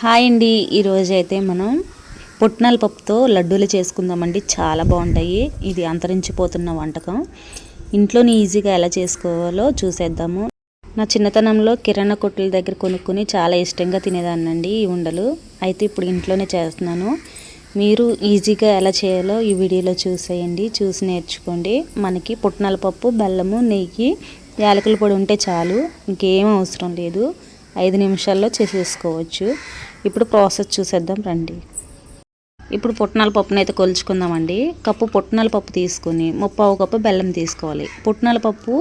Hi అండి, ఈరోజు అయితే మనం పుట్నాల పప్పుతో లడ్డూలు చేసుకుందామండి. చాలా బాగుంటాయి. ఇది అంతరించిపోతున్న వంటకం. ఇంట్లోనే ఈజీగా ఎలా చేసుకోవాలో చూసేద్దాము. నా చిన్నతనంలో కిరాణా కొట్టుల దగ్గర కొనుక్కొని చాలా ఇష్టంగా తినేదాన్నండి ఈ ఉండలు. అయితే ఇప్పుడు ఇంట్లోనే చేస్తున్నాను. మీరు ఈజీగా ఎలా చేయాలో ఈ వీడియోలో చూసేయండి, చూసి నేర్చుకోండి. మనకి పుట్నాల పప్పు, బెల్లము, నెయ్యి, యాలకుల పొడి ఉంటే చాలు, ఇంకేం అవసరం లేదు. 5 నిమిషాల్లో చేసేసుకోవచ్చు. ఇప్పుడు ప్రాసెస్ చూసేద్దాం రండి. ఇప్పుడు పుట్నాల పప్పును అయితే కొలుచుకుందామండి. కప్పు పుట్నాల పప్పు తీసుకుని 3/4 కప్పు బెల్లం తీసుకోవాలి. పుట్నాల పప్పు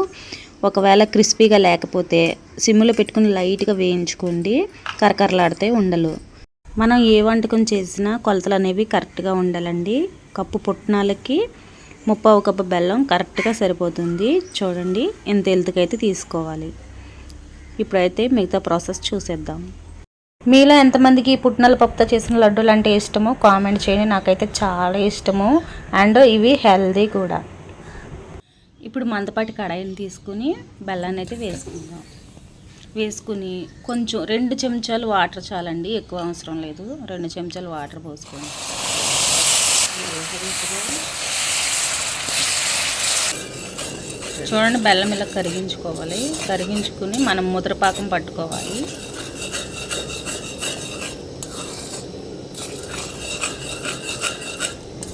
ఒకవేళ క్రిస్పీగా లేకపోతే సిమ్లో పెట్టుకుని లైట్గా వేయించుకోండి. కరకరలాడితే ఉండలు. మనం ఏ వంటకం చేసినా కొలతలు అనేవి కరెక్ట్గా ఉండాలండి. కప్పు పుట్నాలకి 3/4 కప్పు బెల్లం కరెక్ట్గా సరిపోతుంది. చూడండి ఎంత ఎల్తుకైతే తీసుకోవాలి. ఇప్పుడైతే మిగతా ప్రాసెస్ చూసేద్దాం. మీలో ఎంతమందికి పుట్నాల పప్పుతో చేసిన లడ్డూలు అంటే ఇష్టమో కామెంట్ చేయండి. నాకైతే చాలా ఇష్టము, అండ్ ఇవి హెల్దీ కూడా. ఇప్పుడు మందపాటి కడాయిని తీసుకుని బెల్లాన్ని అయితే వేసుకుందాం. వేసుకుని కొంచెం 2 చెంచాలు వాటర్ చాలండి, ఎక్కువ అవసరం లేదు. 2 చెంచాలు వాటర్ పోసుకోండి. చూడండి, బెల్లం ఇలా కరిగించుకోవాలి. కరిగించుకుని మనం ముద్రపాకం పట్టుకోవాలి.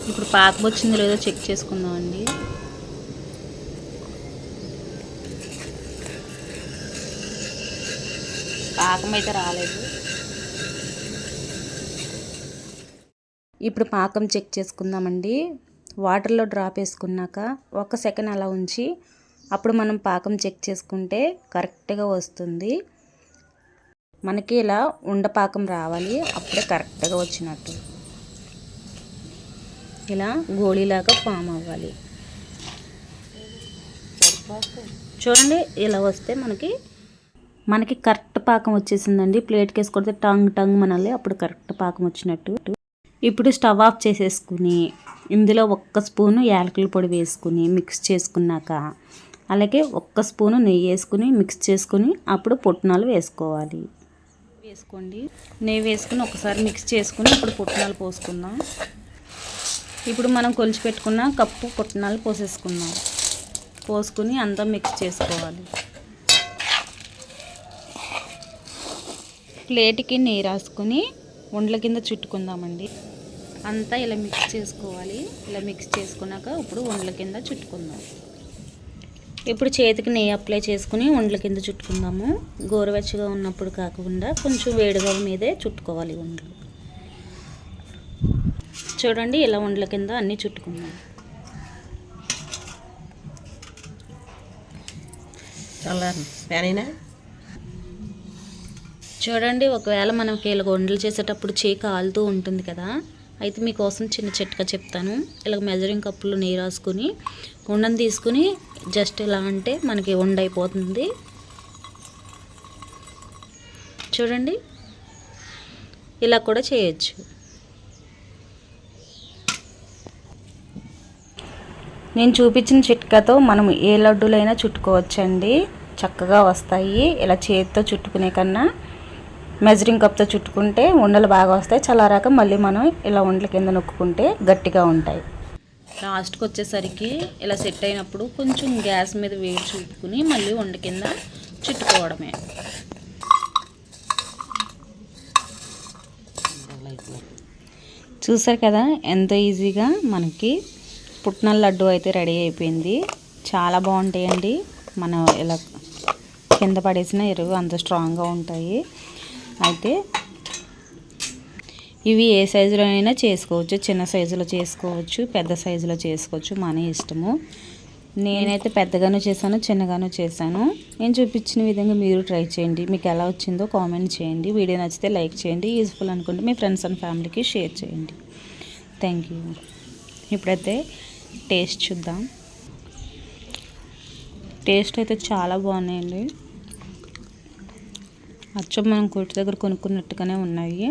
ఇప్పుడు పాకం వచ్చిందో లేదో చెక్ చేసుకుందామండి. పాకం అయితే రాలేదు. ఇప్పుడు పాకం చెక్ చేసుకుందామండి. వాటర్లో డ్రాప్ వేసుకున్నాక 1 సెకండ్ అలా ఉంచి అప్పుడు మనం పాకం చెక్ చేసుకుంటే కరెక్ట్గా వస్తుంది. మనకి ఇలా ఉండపాకం రావాలి, అప్పుడే కరెక్ట్గా వచ్చినట్టు. ఇలా గోళీలాగా ఫామ్ అవ్వాలి. చూడండి, ఇలా వస్తే మనకి కరెక్ట్ పాకం వచ్చేసిందండి. ప్లేట్కి వేసి కొడితే టంగ్ మనాలి, అప్పుడు కరెక్ట్ పాకం వచ్చినట్టు. ఇప్పుడు స్టవ్ ఆఫ్ చేసేసుకుని ఇందులో 1 స్పూను యాలకుల పొడి వేసుకుని మిక్స్ చేసుకున్నాక, అలాగే 1 స్పూను నెయ్యి వేసుకుని మిక్స్ చేసుకుని అప్పుడు పుట్నాలు వేసుకోవాలి. వేసుకోండి. నెయ్యి వేసుకుని ఒకసారి మిక్స్ చేసుకుని అప్పుడు పుట్నాలు పోసుకుందాం. ఇప్పుడు మనం కొలిచి పెట్టుకున్న కప్పు పుట్నాలు పోసేసుకుందాం. పోసుకుని అంతా మిక్స్ చేసుకోవాలి. ప్లేట్కి నెయ్యి రాసుకుని ఉండల కింద చుట్టుకుందామండి. అంతా ఇలా మిక్స్ చేసుకోవాలి. ఇలా మిక్స్ చేసుకున్నాక ఇప్పుడు ఉండల కింద చుట్టుకుందాం. ఇప్పుడు చేతికి నెయ్యి అప్లై చేసుకుని ఉండల కింద చుట్టుకుందాము. గోరువెచ్చగా ఉన్నప్పుడు కాకుండా కొంచెం వేడిగా మీదే చుట్టుకోవాలి ఉండలు. చూడండి, ఇలా ఉండల కింద అన్నీ చుట్టుకుందాం. చూడండి, ఒకవేళ మనకి ఇలా ఉండలు చేసేటప్పుడు చేయి కాలుతూ ఉంటుంది కదా, అయితే మీకోసం చిన్న చిట్కా చెప్తాను. ఇలా మెజరింగ్ కప్పులో నెయ్యి రాసుకుని ఉండని తీసుకుని జస్ట్ ఇలా అంటే మనకి ఉండ అయిపోతుంది. చూడండి, ఇలా కూడా చేయొచ్చు. నేను చూపించిన చిట్కాతో మనం ఏ లడ్డూలైనా చుట్టుకోవచ్చండి, చక్కగా వస్తాయి. ఇలా చేతితో చుట్టుకునే కన్నా మెజరింగ్ కప్తో చుట్టుకుంటే ఉండలు బాగా వస్తాయి. చల్లారాక మళ్ళీ మనం ఇలా ఉండల కింద నొక్కుంటే గట్టిగా ఉంటాయి. లాస్ట్కి వచ్చేసరికి ఇలా సెట్ అయినప్పుడు కొంచెం గ్యాస్ మీద వేడి చూపుకుని మళ్ళీ ఉండ కింద చుట్టుకోవడమే. చూసారు కదా, ఎంతో ఈజీగా మనకి పుట్నాల లడ్డు అయితే రెడీ అయిపోయింది. చాలా బాగుంటాయండి. మనం ఇలా కింద పడేసిన ఎరువు అంత స్ట్రాంగ్గా ఉంటాయి. అయితే ఇవి ఏ సైజులో అయినా చేసుకోవచ్చు. చిన్న సైజులో చేసుకోవచ్చు, పెద్ద సైజులో చేసుకోవచ్చు, మన ఇష్టము. నేనైతే పెద్దగాను చేశాను, చిన్నగాను చేశాను. నేను చూపించిన విధంగా మీరు ట్రై చేయండి. మీకు ఎలా వచ్చిందో కామెంట్ చేయండి. వీడియో నచ్చితే లైక్ చేయండి. యూజ్ఫుల్ అనుకుంటే మీ ఫ్రెండ్స్ అండ్ ఫ్యామిలీకి షేర్ చేయండి. Thank you. ఇప్పుడైతే టేస్ట్ చూద్దాం. టేస్ట్ అయితే చాలా బాగున్నాయండి. అచ్చం మనం కొట్టు దగ్గర కొనుక్కున్నట్టుగానే ఉన్నాయి.